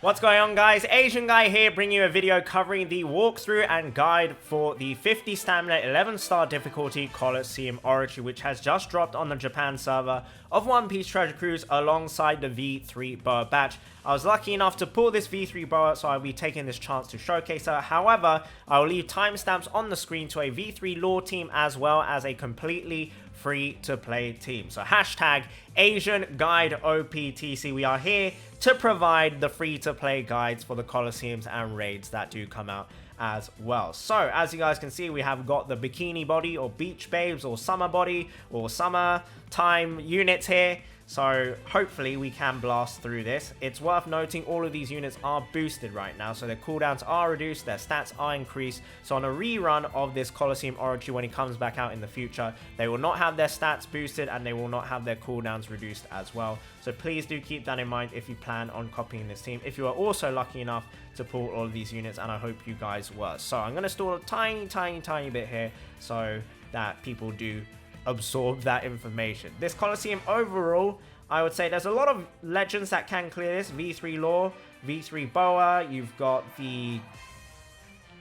What's going on, guys? Asian Guy here, bringing you a video covering the walkthrough and guide for the 50 stamina 11-star difficulty Colosseum Orochi, which has just dropped on the Japan server of One Piece Treasure Cruise alongside the V3 boa batch. I was lucky enough to pull this V3 boa, so I'll be taking this chance to showcase her. However, I will leave timestamps on the screen to a V3 lore team as well as a completely free-to-play team. So hashtag Asian Guide OPTC. We are here to provide the free-to-play guides for the Colosseums and raids that do come out as well. So as you guys can see, we have got the bikini body or beach babes or summer body or summer time units here. So hopefully we can blast through this. It's worth noting all of these units are boosted right now, so their cooldowns are reduced, their stats are increased. So on a rerun of this Colosseum Orochi, when he comes back out in the future, they will not have their stats boosted and they will not have their cooldowns reduced as well. So please do keep that in mind if you plan on copying this team, if you are also lucky enough to pull all of these units, and I hope you guys were. So I'm going to stall a tiny bit here so that people do absorb that information. This Colosseum overall, I would say there's a lot of legends that can clear this. V3 lore, V3 boa, you've got the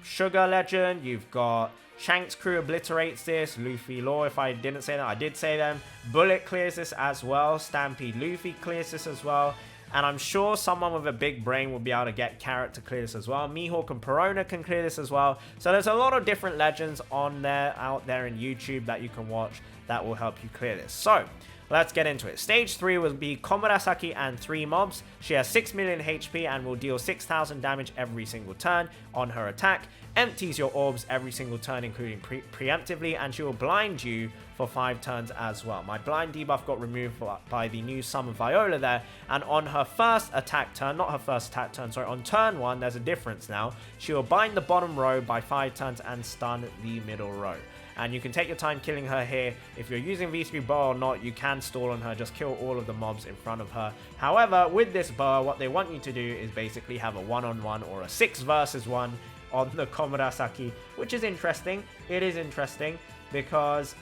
Sugar legend, you've got Shanks crew obliterates this, Luffy lore, if I didn't say that, I did say them. Bullet clears this as well, Stampede Luffy clears this as well. And I'm sure someone with a big brain will be able to get Carrot to clear this as well. Mihawk and Perona can clear this as well. So there's a lot of different legends out there in YouTube that you can watch that will help you clear this. So let's get into it. Stage 3 will be Komurasaki and 3 mobs. She has 6 million HP and will deal 6,000 damage every single turn on her attack. Empties your orbs every single turn, including preemptively, and she will blind you for 5 turns as well. My blind debuff got removed by the new Summer Viola there, and on her first attack turn, not her first attack turn, sorry, on turn 1, there's a difference now. She will bind the bottom row by 5 turns and stun the middle row. And you can take your time killing her here. If you're using V3 boa or not, you can stall on her, just kill all of the mobs in front of her. However, with this boa, what they want you to do is basically have a 1-on-1 or a 6 versus 1 on the Komurasaki, which is interesting. It is interesting because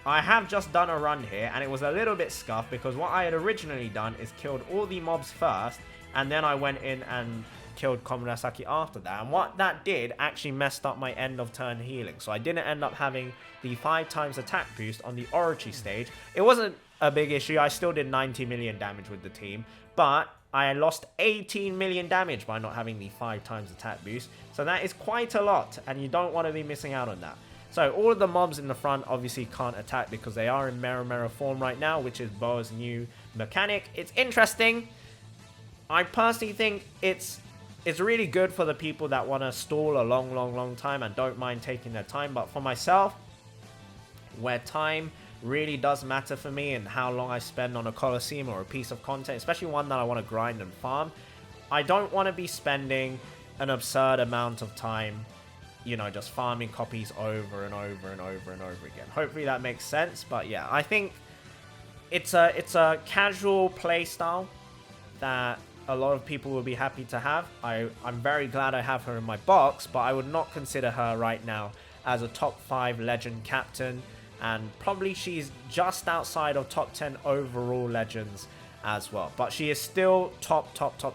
I have just done a run here and it was a little bit scuffed because what I had originally done is killed all the mobs first and then I went in and killed Komurasaki after that, and what that did actually messed up my end of turn healing, so I didn't end up having the 5 times attack boost on the Orochi stage. It wasn't a big issue, I still did 90 million damage with the team, but I lost 18 million damage by not having the 5 times attack boost, so that is quite a lot and you don't want to be missing out on that. So all of the mobs in the front obviously can't attack because they are in Mera form right now, which is Boa's new mechanic. It's interesting. I personally think it's really good for the people that want to stall a long time and don't mind taking their time. But for myself, where time really does matter for me and how long I spend on a Colosseum or a piece of content, especially one that I want to grind and farm, I don't want to be spending an absurd amount of time, you know, just farming copies over and over again. Hopefully that makes sense. But yeah, I think it's a casual play style that a lot of people will be happy to have. I'm very glad I have her in my box, but I would not consider her right now as a top 5 legend captain, and probably she's just outside of top 10 overall legends as well. But she is still top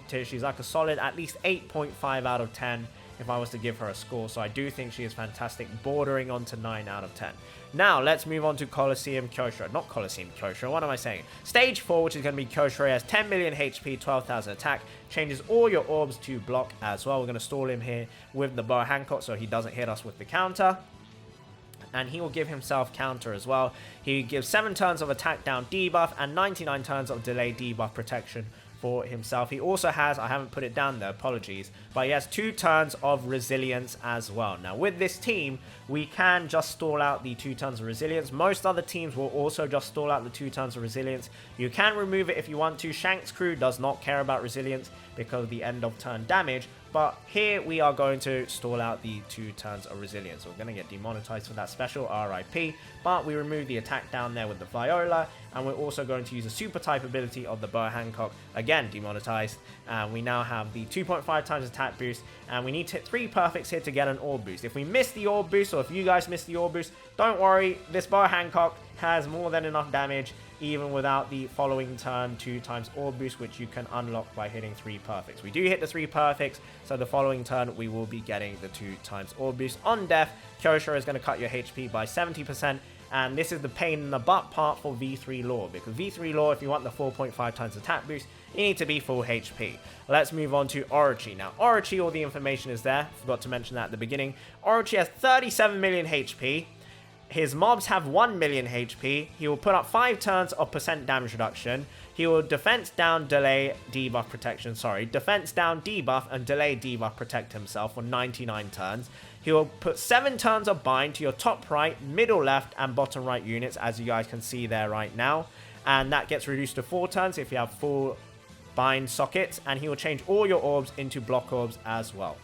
tier. She's like a solid at least 8.5 out of 10 if I was to give her a score. So I do think she is fantastic, bordering onto 9 out of 10. Now, let's move on to Colosseum Kyosho. Not Colosseum Kyosho, what am I saying? Stage 4, which is going to be Kyosho, has 10 million HP, 12,000 attack, changes all your orbs to block as well. We're going to stall him here with the Boa Hancock so he doesn't hit us with the counter. And he will give himself counter as well. He gives 7 turns of attack down debuff and 99 turns of delay debuff protection for himself. He also has, I haven't put it down there, apologies, but he has 2 turns of resilience as well. Now with this team, we can just stall out the 2 turns of resilience. Most other teams will also just stall out the 2 turns of resilience. You can remove it if you want to. Shanks crew does not care about resilience because of the end of turn damage, but here we are going to stall out the 2 turns of resilience. We're going to get demonetized for that special, RIP, but we remove the attack down there with the Viola, and we're also going to use a super type ability of the Boa Hancock, again demonetized. We now have the 2.5 times attack boost, and we need to hit 3 perfects here to get an orb boost. If we miss the orb boost, or if you guys miss the orb boost, don't worry, this Boa Hancock has more than enough damage even without the following turn 2x orb boost, which you can unlock by hitting 3 perfects. We do hit the 3 perfects, so the following turn we will be getting the 2x orb boost. On death, Kyosho is going to cut your HP by 70%, and this is the pain in the butt part for V3 Lore, because V3 Lore, if you want the 4.5x attack boost, you need to be full HP. Let's move on to Orochi. Now, Orochi, all the information is there. Forgot to mention that at the beginning. Orochi has 37 million HP. His mobs have 1 million HP. He will put up 5 turns of % damage reduction. He will defense down, delay, debuff, protection. Defense down, debuff, and delay, debuff, protect himself for 99 turns. He will put 7 turns of bind to your top right, middle left, and bottom right units, as you guys can see there right now. And that gets reduced to 4 turns if you have full bind sockets. And he will change all your orbs into block orbs as well.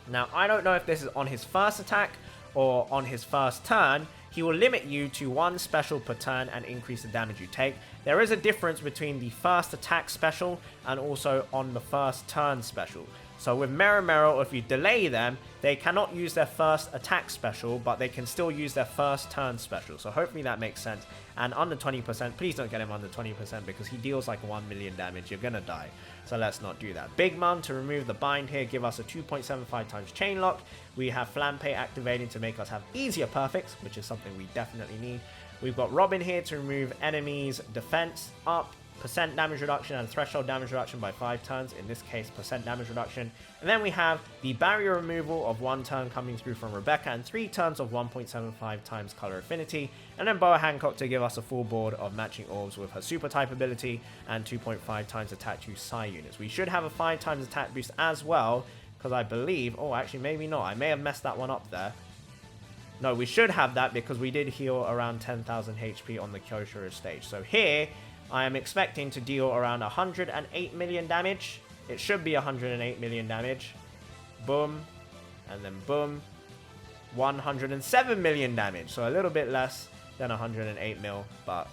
Now, I don't know if this is on his first attack or on his first turn. He will limit you to 1 special per turn and increase the damage you take. There is a difference between the first attack special and also on the first turn special. So with Meru, if you delay them, they cannot use their first attack special, but they can still use their first turn special. So hopefully that makes sense. And under 20%, please don't get him under 20% because he deals like 1 million damage. You're gonna die. So let's not do that. Big Mom to remove the bind here, give us a 2.75 times chain lock. We have Flampe activating to make us have easier perfects, which is something we definitely need. We've got Robin here to remove enemies' defense up, % damage reduction, and threshold damage reduction by 5 turns, in this case % damage reduction. And then we have the barrier removal of 1 turn coming through from Rebecca, and 3 turns of 1.75 times color affinity. And then Boa Hancock to give us a full board of matching orbs with her super type ability and 2.5 times attack to Psy units. We should have a 5 times attack boost as well, because I believe, oh actually maybe not, I may have messed that one up there. No, we should have that because we did heal around 10,000 HP on the Kyosho stage. So here, I am expecting to deal around 108 million damage. It should be 108 million damage. Boom. And then boom. 107 million damage. So a little bit less than 108 mil. But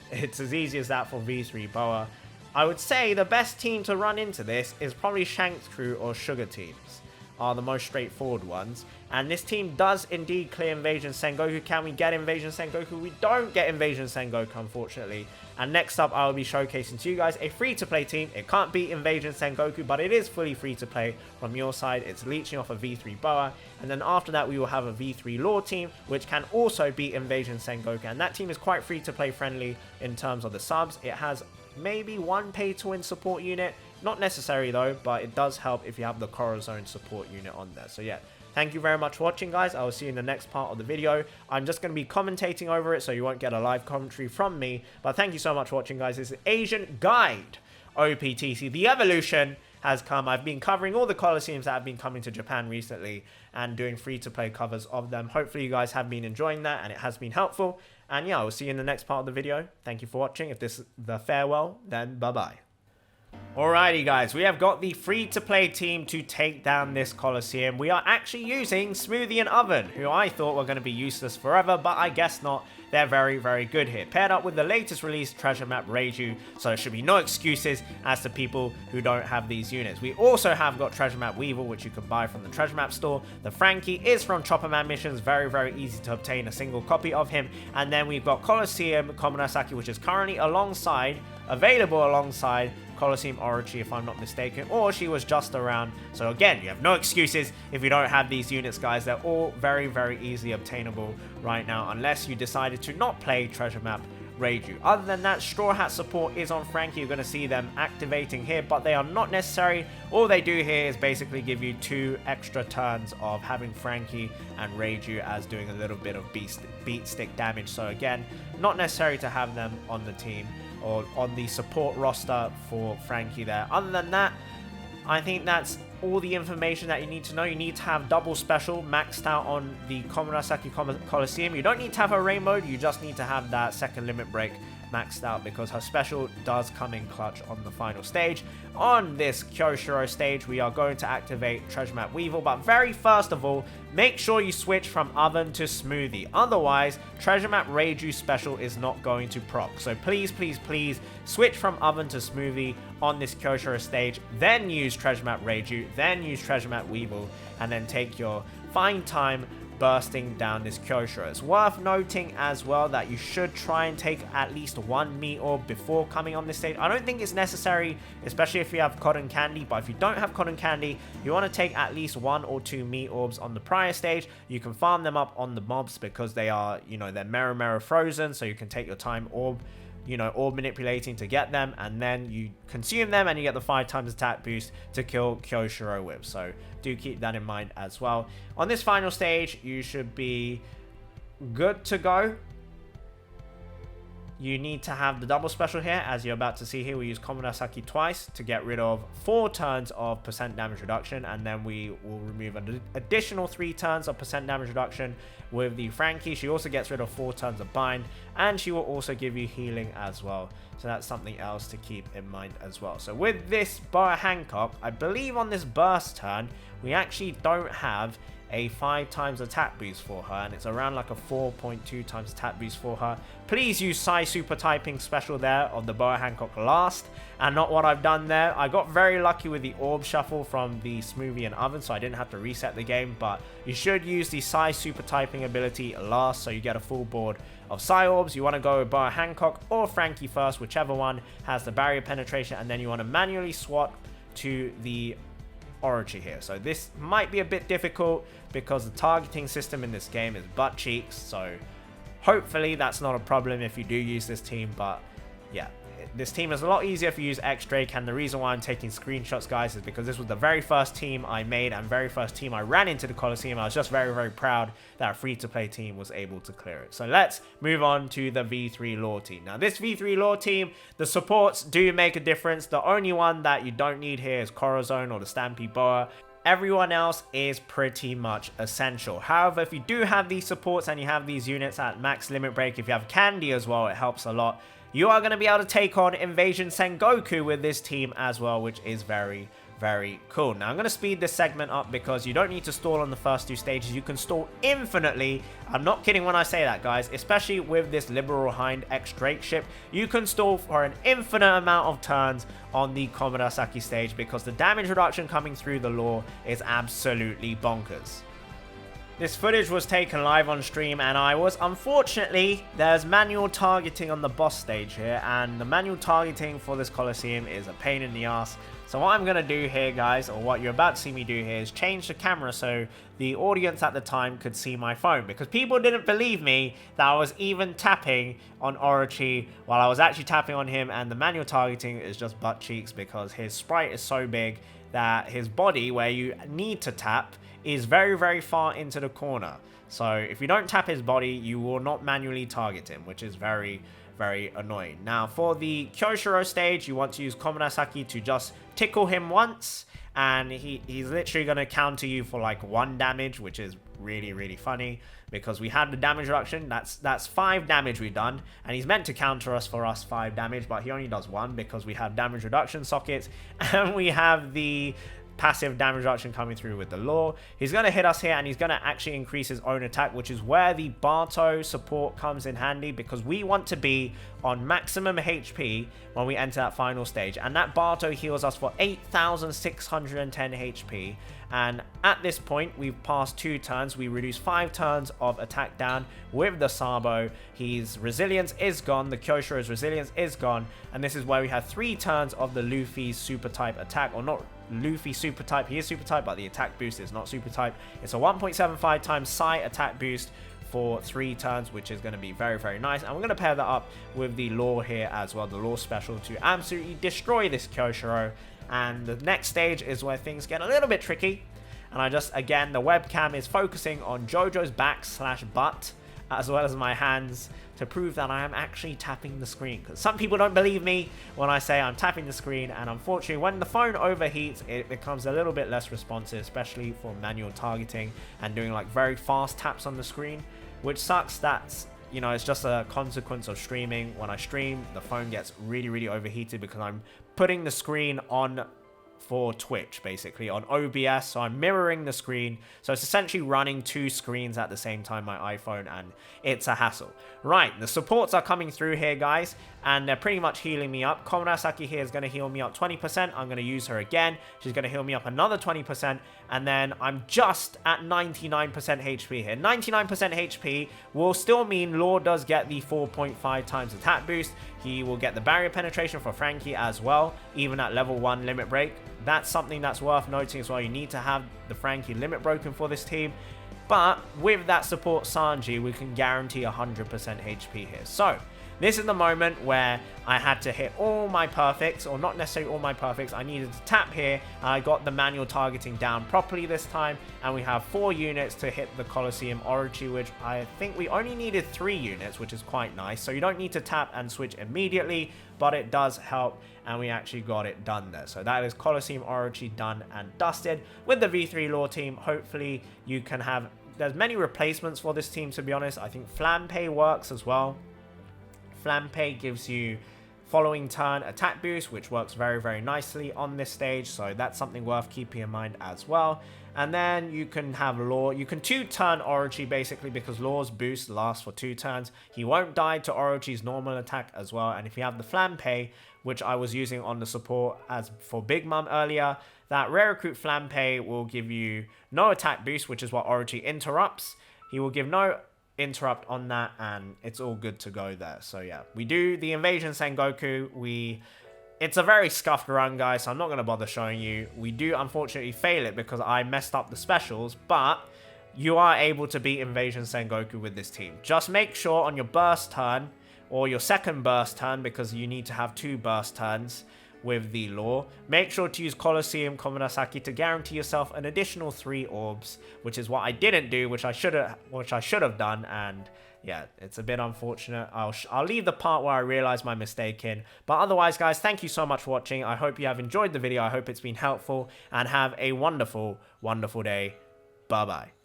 it's as easy as that for V3 Boa. I would say the best team to run into this is probably Shank's crew or Sugar teams. Are the most straightforward ones. And this team does indeed clear Invasion Sengoku. Can we get Invasion Sengoku? We don't get Invasion Sengoku, unfortunately. And next up, I will be showcasing to you guys a free-to-play team. It can't beat Invasion Sengoku, but it is fully free-to-play from your side. It's leeching off a V3 Boa. And then after that, we will have a V3 Lore team, which can also beat Invasion Sengoku. And that team is quite free-to-play friendly in terms of the subs. It has maybe 1 pay-to-win support unit. Not necessary though, but it does help if you have the Corazon support unit on there. So yeah, thank you very much for watching, guys. I will see you in the next part of the video. I'm just going to be commentating over it, so you won't get a live commentary from me. But thank you so much for watching, guys. This is Asian Guide OPTC. The evolution has come. I've been covering all the Colosseums that have been coming to Japan recently and doing free-to-play covers of them. Hopefully you guys have been enjoying that and it has been helpful. And yeah, I will see you in the next part of the video. Thank you for watching. If this is the farewell, then bye-bye. Alrighty guys, we have got the free-to-play team to take down this Colosseum. We are actually using Smoothie and Oven, who I thought were going to be useless forever, but I guess not. They're very, very good here. Paired up with the latest release treasure map Reiju, so there should be no excuses as to people who don't have these units. We also have got treasure map Weevil, which you can buy from the treasure map store. The Frankie is from Chopperman missions, very, very easy to obtain a single copy of him. And then we've got Colosseum Komurasaki, which is currently available alongside Colosseum Orochi, if I'm not mistaken, or she was just around. So again, you have no excuses if you don't have these units, guys. They're all very, very easily obtainable right now, unless you decided to not play treasure map Reiju. Other than that, Straw Hat support is on Frankie. You're going to see them activating here, but they are not necessary. All they do here is basically give you 2 extra turns of having Frankie and Reiju as doing a little bit of beat stick damage. So again, not necessary to have them on the team or on the support roster for Frankie there. Other than that, I think that's all the information that you need to know. You need to have double special maxed out on the Komurasaki Colosseum. You don't need to have her rain mode, you just need to have that second limit break maxed out because her special does come in clutch on the final stage. On this Kyosho stage, we are going to activate treasure map Weevil, but very first of all, make sure you switch from Oven to Smoothie. Otherwise, treasure map Reiju special is not going to proc. So please, please, please switch from Oven to Smoothie on this Kyosho stage, then use treasure map Reiju, then use treasure map Weevil, and then take your fine time bursting down this Kyosho. It's worth noting as well that you should try and take at least one meat orb before coming on this stage. I don't think it's necessary, especially if you have cotton candy, but if you don't have cotton candy, you want to take at least 1 or 2 meat orbs on the prior stage. You can farm them up on the mobs because they are, you know, they're Mero frozen, so you can take your time orb manipulating to get them, and then you consume them and you get the 5 times attack boost to kill Kyoshiro with. So do keep that in mind as well. On this final stage, you should be good to go. You need to have the double special here, as you're about to see here. We use Komurasaki twice to get rid of 4 turns of % damage reduction, and then we will remove an additional 3 turns of % damage reduction with the Frankie. She also gets rid of 4 turns of bind, and she will also give you healing as well. So that's something else to keep in mind as well. So with this Boa Hancock, I believe on this burst turn, we actually don't have a 5 times attack boost for her, and it's around like a 4.2 times attack boost for her. Please use Psy super typing special there of the Boa Hancock last, and not what I've done there. I got very lucky with the orb shuffle from the Smoothie and Oven, so I didn't have to reset the game, but you should use the Psy super typing ability last, so you get a full board of Psy orbs. You want to go with Boa Hancock or Frankie first, whichever one has the barrier penetration, and then you want to manually swap to the Orochi here. So this might be a bit difficult because the targeting system in this game is butt cheeks, so hopefully that's not a problem if you do use this team. But yeah, this team is a lot easier if you use X-Drake, and the reason why I'm taking screenshots, guys, is because this was the very first team I made and very first team I ran into the Colosseum. I was just very proud that a free-to-play team was able to clear it. So let's move on to the V3 lore team. Now this V3 lore team, the supports do make a difference. The only one that you don't need here is Corazon or the Stampede Boa. Everyone else is pretty much essential. However, if you do have these supports and you have these units at max limit break, if you have Candy as well, it helps a lot. You are going to be able to take on Invasion Sengoku with this team as well, which is very cool. Now, I'm going to speed this segment up because you don't need to stall on the first 2 stages. You can stall infinitely. I'm not kidding when I say that, guys. Especially with this Liberal Hind X Drake ship, you can stall for an infinite amount of turns on the Komurasaki stage because the damage reduction coming through the lore is absolutely bonkers. This footage was taken live on stream, and unfortunately, there's manual targeting on the boss stage here, and the manual targeting for this Colosseum is a pain in the ass. So what I'm going to do here, guys, or what you're about to see me do here, is change the camera so the audience at the time could see my phone, because people didn't believe me that I was even tapping on Orochi while I was actually tapping on him, and the manual targeting is just butt cheeks because his sprite is so big that his body, where you need to tap, is very far into the corner. So if you don't tap his body, you will not manually target him, which is very annoying. Now for the Kyoshiro stage, you want to use Komurasaki to just tickle him once, and he's literally going to counter you for like 1 damage, which is really funny because we had the damage reduction. That's 5 damage we've done, and he's meant to counter us for us 5 damage, but he only does 1 because we have damage reduction sockets and we have the passive damage reduction coming through with the lore. He's going to hit us here, and he's going to actually increase his own attack, which is where the Barto support comes in handy, because we want to be on maximum HP when we enter that final stage, and that Barto heals us for 8,610 HP. And at this point, we've passed 2 turns. We reduce 5 turns of attack down with the Sabo. His resilience is gone. The Kyoshiro's resilience is gone. And this is where we have 3 turns of the Luffy's super type attack, or not Luffy super type. He is super type, but the attack boost is not super type. It's a 1.75 times Psy attack boost for 3 turns, which is going to be very nice. And we're going to pair that up with the lore here as well, the lore special, to absolutely destroy this Kyoshiro. And the next stage is where things get a little bit tricky. And again, the webcam is focusing on Jojo's back/butt, as well as my hands, to prove that I am actually tapping the screen. Because some people don't believe me when I say I'm tapping the screen, and unfortunately, when the phone overheats, it becomes a little bit less responsive, especially for manual targeting and doing like very fast taps on the screen, which sucks. That's, you know, it's just a consequence of streaming. When I stream, the phone gets really overheated because I'm putting the screen on for Twitch, basically, on OBS. So I'm mirroring the screen. So it's essentially running 2 screens at the same time, my iPhone, and it's a hassle. Right, the supports are coming through here, guys, and they're pretty much healing me up. Komurasaki here is going to heal me up 20%. I'm going to use her again. She's going to heal me up another 20%, and then I'm just at 99% HP here. 99% HP will still mean Law does get the 4.5 times attack boost. He will get the barrier penetration for Frankie as well, even at level 1 limit break. That's something that's worth noting as well. You need to have the Frankie limit broken for this team. But with that support Sanji, we can guarantee 100% HP here. So this is the moment where I had to hit all my perfects, or not necessarily all my perfects. I needed to tap here, and I got the manual targeting down properly this time, and we have 4 units to hit the Colosseum Orochi, which I think we only needed 3 units, which is quite nice. So you don't need to tap and switch immediately, but it does help, and we actually got it done there. So that is Colosseum Orochi done and dusted. With the V3 Law team, hopefully you can have... There's many replacements for this team, to be honest. I think Flampe works as well. Flampe gives you following turn attack boost, which works very, very nicely on this stage. So that's something worth keeping in mind as well. And then you can have Law. You can 2-turn Orochi, basically, because Law's boost lasts for 2 turns. He won't die to Orochi's normal attack as well. And if you have the Flampe, which I was using on the support as for Big Mom earlier, that rare recruit Flampe will give you no attack boost, which is what Orochi interrupts. He will give no interrupt on that, and it's all good to go there. So yeah, we do the Invasion Sengoku. It's a very scuffed run, guys, so I'm not going to bother showing you. We do unfortunately fail it because I messed up the specials, but you are able to beat Invasion Sengoku with this team. Just make sure on your burst turn, or your second burst turn, because you need to have 2 burst turns with the Law, make sure to use Colosseum Komurasaki to guarantee yourself an additional 3 orbs, which is what I didn't do, which I should have done. And yeah, it's a bit unfortunate. I'll leave the part where I realized my mistake in. But otherwise, guys, thank you so much for watching. I hope you have enjoyed the video. I hope it's been helpful, and have a wonderful, wonderful day. Bye bye.